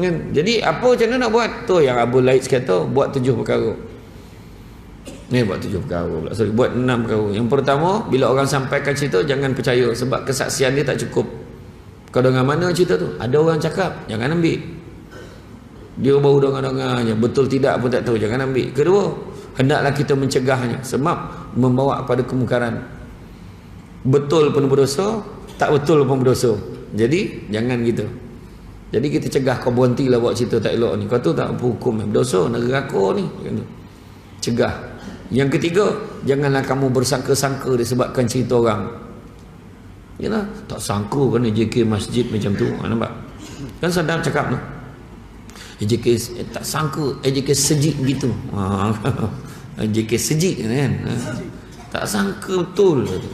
kan? Jadi apa macam mana nak buat? Tu yang Abu Laid kata buat 7 perkara. Ni buat 7 perkara pula. Sorry, buat 6 perkara. Yang pertama, bila orang sampaikan cerita jangan percaya sebab kesaksian dia tak cukup. Kau dengar mana cerita tu? Ada orang cakap, jangan ambil. Dia baru dengar-dengar je, betul tidak pun tak tahu, jangan ambil. Kedua, hendaklah kita mencegahnya sebab membawa kepada kemungkaran. Betul pun berdosa, tak betul pun berdosa. Jadi jangan gitu. Jadi kita cegah, kau berhentilah buat cerita tak elok ni. Kau tu tak apa hukum, berdosa neraka ni. Cegah. Yang ketiga, janganlah kamu bersangka-sangka disebabkan cerita orang. Yalah, tak sangka kan JK masjid macam tu. Nampak? Kan Saddam cakap tu. JK tak sangka JK sejik gitu. JK sejik kan. Tak sangka betul tu.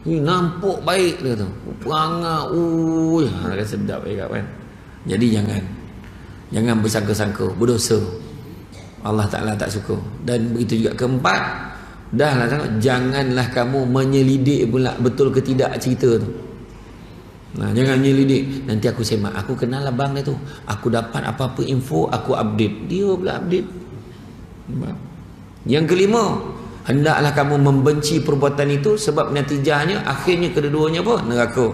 Ni nampak baik dia tu. Perangai agak sedap juga kan. Jadi jangan bersangka-sangka, berdosa. Allah Ta'ala tak suka. Dan begitu juga keempat, dahlah janganlah kamu menyelidik pula betul ke tidak cerita tu. Nah, jangan menyelidik. Nanti aku semak, aku kenal abang dia tu, aku dapat apa-apa info, aku update. Dia pula update. Yang kelima, hendaklah kamu membenci perbuatan itu sebab natijahnya akhirnya kedua-duanya apa? Neraka.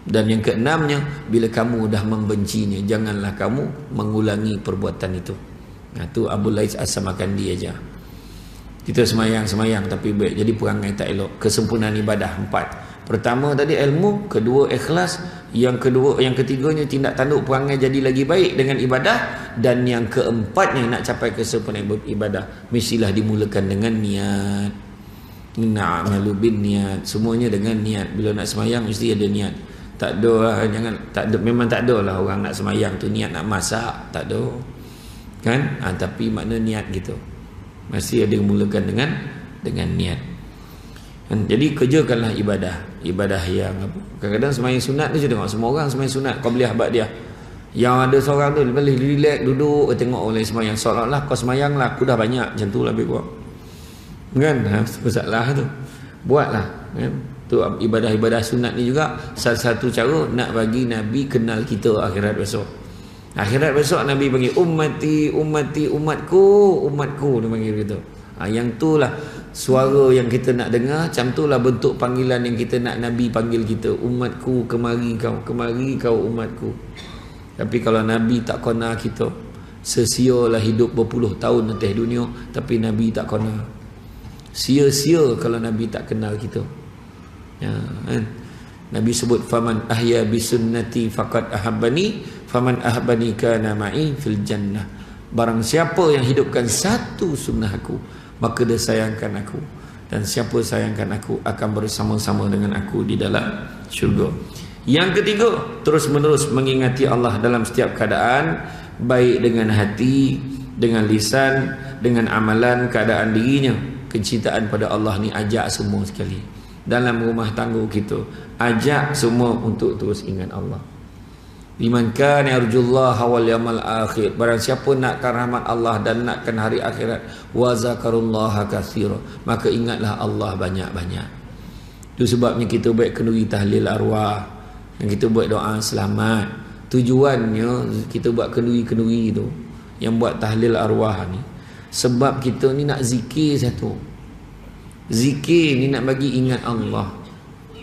Dan yang keenamnya, bila kamu dah membencinya, janganlah kamu mengulangi perbuatan itu. Nah, tu Abu Laid As-Samarkandi aja. Kita semayang tapi baik. Jadi perangai tak elok. Kesempurnaan ibadah 4. Pertama tadi ilmu, kedua ikhlas, yang ketiganya tindak tanduk perangai jadi lagi baik dengan ibadah, dan yang keempatnya nak capai kesempurnaan ibadah mestilah dimulakan dengan niat. Na'malu bin niat. Semuanya dengan niat. Bila nak semayang mesti ada niat. Tak ada lah, memang tak ada lah orang nak semayang tu niat nak masak, tak ada. Kan? Tapi makna niat gitu. Masih ada memulakan dengan niat. Jadi kerjakanlah ibadah yang apa? Kadang-kadang semayang sunat tu je tengok semua orang semayang sunat, kau boleh habaq dia. Yang ada seorang tu boleh relax duduk tengok orang lain semayang, seolah-olah kau semayang lah, aku dah banyak, macam tu lah lebih kurang. Kan? Masalah tu. Buatlah, kan? Tu ibadah-ibadah sunat ni juga salah satu cara nak bagi Nabi kenal kita akhirat besok. Akhirat besok Nabi panggil ummati, umatku dia panggil gitu. Yang tu lah suara yang kita nak dengar, macam tu lah bentuk panggilan yang kita nak Nabi panggil kita. Umatku, kemari kau umatku. Tapi kalau Nabi tak kena kita, sia-sialah hidup berpuluh tahun atas dunia, tapi Nabi tak kena. Sia-sia kalau Nabi tak kenal kita. Ya, kan? Nabi sebut faman ahya bisunnati faqad ahabbani, faman ahabbani kana ma'i fil jannah. Barang siapa yang hidupkan satu sunnah aku, maka dia sayangkan aku, dan siapa sayangkan aku akan bersama-sama dengan aku di dalam syurga. Yang ketiga, terus menerus mengingati Allah dalam setiap keadaan, baik dengan hati, dengan lisan, dengan amalan keadaan dirinya. Kecintaan pada Allah ni ajak semua sekali. Dalam rumah tangga kita, ajak semua untuk terus ingat Allah. Liman kana yarjullaha wal yawmal akhir, barang siapa nakkan rahmat Allah dan nakkan hari akhirat, wa zakarullaha katsira, maka ingatlah Allah banyak-banyak. Itu sebabnya kita buat kenduri tahlil arwah, dan kita buat doa selamat. Tujuannya kita buat kenduri-kenduri tu, yang buat tahlil arwah ni, sebab kita ni nak zikir satu. Zikir ni nak bagi ingat Allah.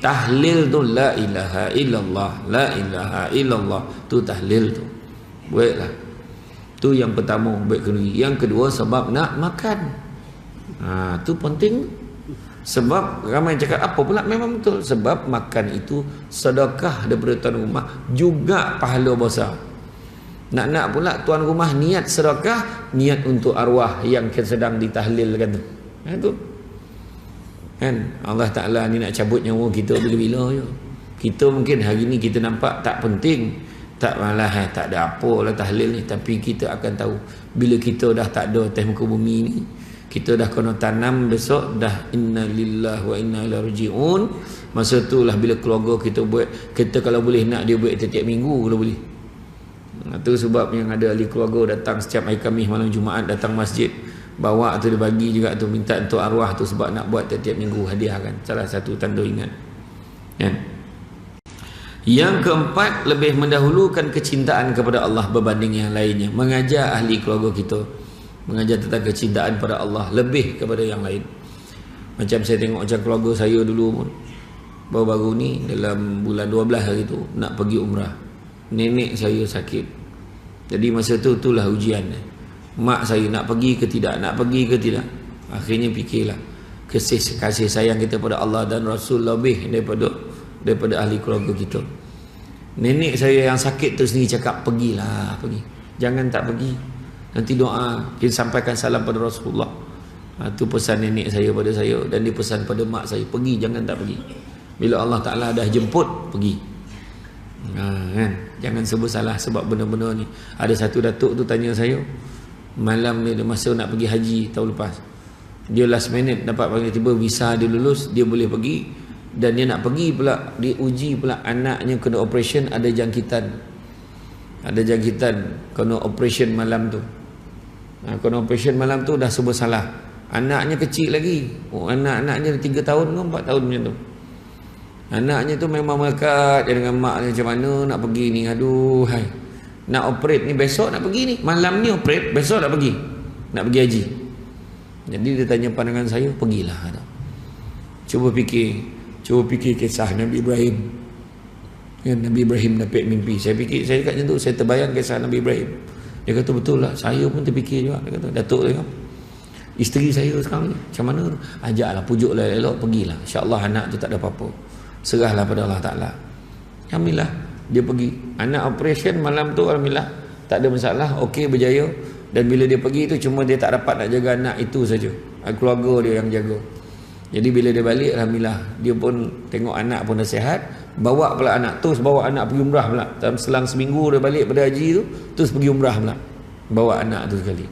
Tahlil tu la ilaha illallah, la ilaha illallah, tu tahlil tu. Buatlah. Tu yang pertama buat kenduri. Yang kedua sebab nak makan. Tu penting. Sebab ramai cakap apa pula, memang betul. Sebab makan itu sedekah daripada tuan rumah, juga pahala besar. Nak pula tuan rumah niat sedekah, niat untuk arwah yang sedang ditahlilkan tu. Tu. Kan Allah Ta'ala ni nak cabut nyawa kita bila-bila je. Kita mungkin hari ni kita nampak tak penting, tak malah tak ada apa lah tahlil ni, tapi kita akan tahu bila kita dah tak ada atas muka bumi ni, kita dah kena tanam besok dah inna lillahi wa inna ilaihi raji'un. Masa tu lah bila keluarga kita buat, kita kalau boleh nak dia buat setiap minggu kalau boleh. Itu sebab yang ada ahli keluarga datang setiap hari Khamis malam Jumaat datang masjid, bawa tu dia bagi juga tu, minta untuk arwah tu, sebab nak buat tiap-tiap minggu hadiah kan. Salah satu tanda ingat. Kan? Yang keempat, lebih mendahulukan kecintaan kepada Allah berbanding yang lainnya. Mengajar ahli keluarga kita, mengajar tentang kecintaan pada Allah lebih kepada yang lain. Macam saya tengok macam keluarga saya dulu pun, baru-baru ni dalam bulan 12 hari tu nak pergi umrah. Nenek saya sakit. Jadi masa tu itulah ujian. Mak saya nak pergi ke tidak, nak pergi ke tidak. Akhirnya fikirlah kasih sayang kita pada Allah dan Rasul lebih daripada ahli keluarga kita. Nenek saya yang sakit tu sendiri cakap, pergilah, pergi. Jangan tak pergi. Nanti doa, kita sampaikan salam pada Rasulullah. Itu pesan nenek saya pada saya, dan dia pesan pada mak saya, pergi, jangan tak pergi. Bila Allah Ta'ala dah jemput, pergi. Kan? Jangan sebut salah sebab benda-benda ni. Ada satu datuk tu tanya saya, malam ni masa nak pergi haji tahun lepas, dia last minute dapat panggil tiba visa dia lulus, dia boleh pergi. Dan dia nak pergi pula, dia uji pula anaknya kena operation, ada jangkitan, kena operation malam tu. Kena operation malam tu dah serba salah. Anaknya kecil lagi, anak-anaknya 3 tahun ke 4 tahun macam tu. Anaknya tu memang melekat dengan mak dia, macam mana nak pergi ni, aduh hai. Nak operate ni besok nak pergi ni, malam ni operate, besok nak pergi haji. Jadi dia tanya pandangan saya, pergilah. Cuba fikir kisah Nabi Ibrahim. Nabi Ibrahim dapat mimpi. Saya fikir, saya kat situ, saya terbayang kisah Nabi Ibrahim. Dia kata betul lah, saya pun terfikir juga. Dia kata, Datuk dia kata, isteri saya sekarang ni macam mana, ajaklah, pujuklah elok, pergilah, insyaAllah anak tu tak ada apa-apa, serahlah pada Allah Ta'ala. Alhamdulillah dia pergi. Anak operation malam tu, alhamdulillah tak ada masalah, okey, berjaya. Dan bila dia pergi tu, cuma dia tak dapat nak jaga anak itu saja, keluarga dia yang jaga. Jadi bila dia balik, alhamdulillah dia pun tengok anak pun dah sihat, bawa pula anak, terus bawa anak pergi umrah pula. Dalam selang seminggu dia balik pada haji tu, terus pergi umrah pula, bawa anak tu sekali.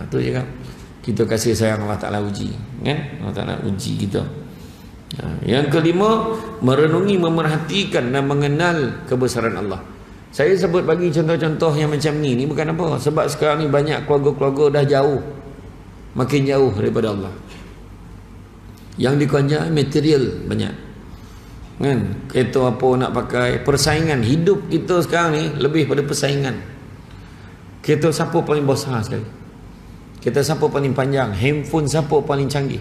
Tu je kan, kita kasih sayang Allah Ta'ala uji, kan? Allah Ta'ala uji kita. Yang kelima, merenungi, memerhatikan dan mengenal kebesaran Allah. Saya sebut bagi contoh-contoh yang macam ni bukan apa, sebab sekarang ni banyak keluarga-keluarga dah jauh, makin jauh daripada Allah. Yang dikejar material banyak, kan? Kereta apa nak pakai, persaingan hidup kita sekarang ni lebih pada persaingan. Kereta siapa paling besar sekali, kereta siapa paling panjang, handphone siapa paling canggih,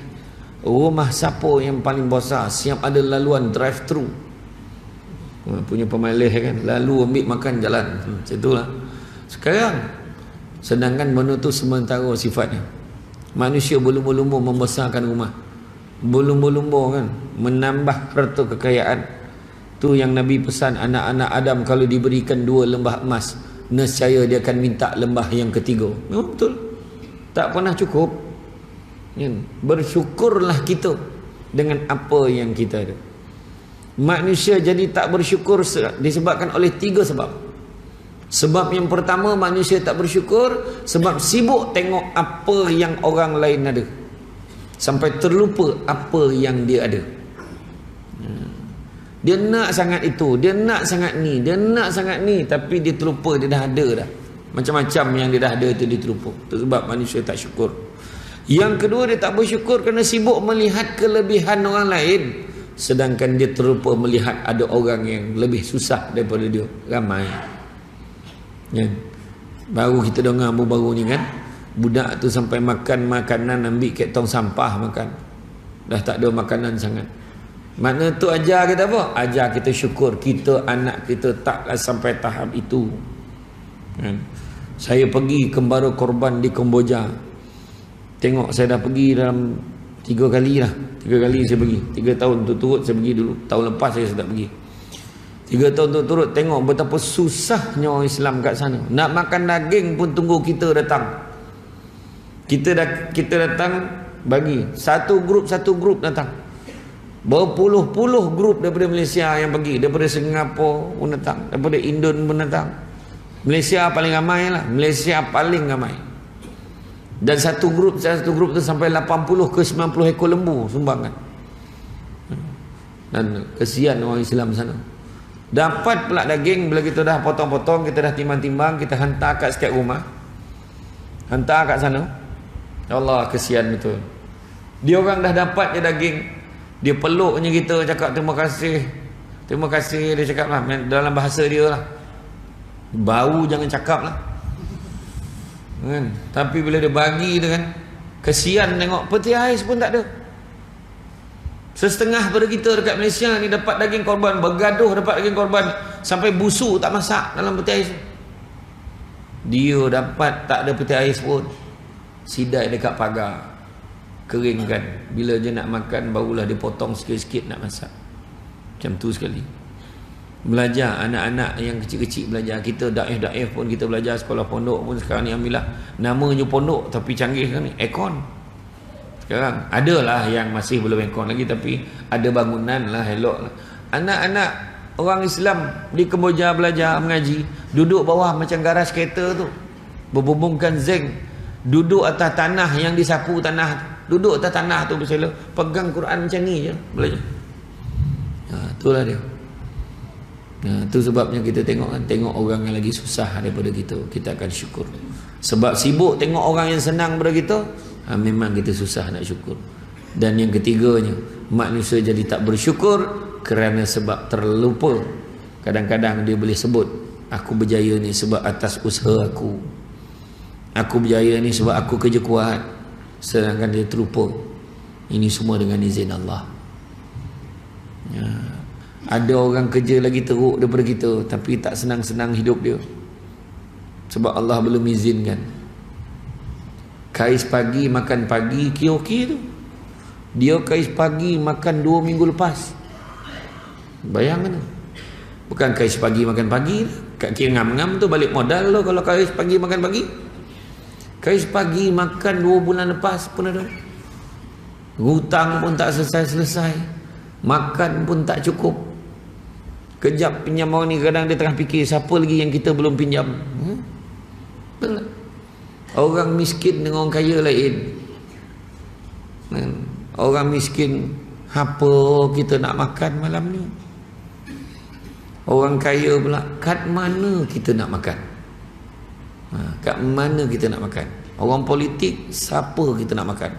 rumah siapa yang paling besar, siap ada laluan drive thru, punya pemalih kan, lalu ambil makan jalan, macam itulah sekarang. Sedangkan benda tu sementara sifatnya. Manusia berlumba-lumba membesarkan rumah, berlumba-lumba kan menambah harta kekayaan. Tu yang Nabi pesan, anak-anak Adam kalau diberikan 2 lembah emas, nescaya dia akan minta lembah yang ketiga. Memang betul, tak pernah cukup. Bersyukurlah kita dengan apa yang kita ada. Manusia jadi tak bersyukur disebabkan oleh 3 sebab. Sebab yang pertama, manusia tak bersyukur sebab sibuk tengok apa yang orang lain ada, sampai terlupa apa yang dia ada. Dia nak sangat itu, dia nak sangat ni, dia nak sangat ni, tapi dia terlupa dia dah ada dah. Macam-macam yang dia dah ada itu dia terlupa. Itu sebab manusia tak syukur. Yang kedua, dia tak bersyukur kerana sibuk melihat kelebihan orang lain, sedangkan dia terlupa melihat ada orang yang lebih susah daripada dia. Ramai. Baru kita dengar baru ni kan, budak tu sampai makan makanan ambil kat tong sampah makan, dah tak ada makanan sangat. Makna tu ajar kita apa? Ajar kita syukur kita anak kita taklah sampai tahap itu. Saya pergi kembara korban di Kamboja, tengok saya dah pergi dalam 3 kali lah. 3 kali saya pergi, 3 tahun turut saya pergi dulu. Tahun lepas saya tak pergi, 3 tahun turut tengok betapa susahnya orang Islam kat sana. Nak makan daging pun tunggu kita datang. Kita datang bagi satu grup datang. Berpuluh-puluh grup daripada Malaysia yang pergi, daripada Singapura pun datang, daripada Indon pun datang. Malaysia paling ramai lah, Malaysia paling ramai. Dan satu grup tu sampai 80 ke 90 ekor lembu sumbangan. Dan kesian orang Islam sana. Dapat pula daging, bila kita dah potong-potong, kita dah timbang-timbang, kita hantar kat setiap rumah, hantar kat sana. Ya Allah, kesian betul. Dia orang dah dapat je daging, dia peluknya kita, cakap terima kasih, terima kasih dia cakap lah dalam bahasa dia lah. Bau jangan cakap lah kan? Tapi bila dia bagi tu kan, kesian tengok peti ais pun tak ada. Setengah pada kita dekat Malaysia ni dapat daging korban, bergaduh dapat daging korban, sampai busuk tak masak dalam peti ais. Dia dapat tak ada peti ais pun, sidai dekat pagar, keringkan. Bila dia nak makan barulah dia potong sikit-sikit nak masak. Macam tu sekali. Belajar anak-anak yang kecil-kecil belajar. Kita daif-daif pun kita belajar, sekolah pondok pun sekarang ni alhamdulillah namanya pondok tapi canggih sekarang ni, aircon. Sekarang adalah yang masih belum aircon lagi, tapi ada bangunan lah, elok lah. Anak-anak orang Islam di Kemboja belajar mengaji, duduk bawah macam garaj kereta tu, berbumbungkan zinc, duduk atas tanah yang disapu tanah, duduk atas tanah tu bersela, pegang Quran macam ni je belajar. Itulah dia. Tu sebabnya kita tengok kan, tengok orang yang lagi susah daripada kita, kita akan syukur. Sebab sibuk tengok orang yang senang daripada kita, memang kita susah nak syukur. Dan yang ketiganya, manusia jadi tak bersyukur kerana sebab terlupa. Kadang-kadang dia boleh sebut, aku berjaya ni sebab atas usaha aku, aku berjaya ni sebab aku kerja kuat, sedangkan dia terlupa ini semua dengan izin Allah. Ada orang kerja lagi teruk daripada kita, tapi tak senang-senang hidup dia, sebab Allah belum izinkan. Kais pagi makan pagi okey tu, dia kais pagi makan 2 minggu lepas. Bayangkan tu. Bukan kais pagi makan pagi, kat kira ngam-ngam tu balik modal lo kalau kais pagi makan pagi. Kais pagi makan 2 bulan lepas pun ada. Hutang pun tak selesai-selesai, makan pun tak cukup. Kejap pinjam orang ni, kadang dia tengah fikir siapa lagi yang kita belum pinjam. Betul. Orang miskin dengan orang kaya lain. Orang miskin, apa kita nak makan malam ni? Orang kaya pula, kat mana kita nak makan? Kat mana kita nak makan? Orang politik, siapa kita nak makan?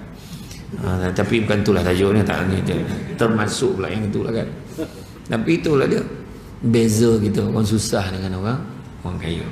Tapi bukan itulah tajuknya, tak ni, termasuk pula yang itulah kan. Tapi itulah dia beza kita, orang susah dengan orang kaya.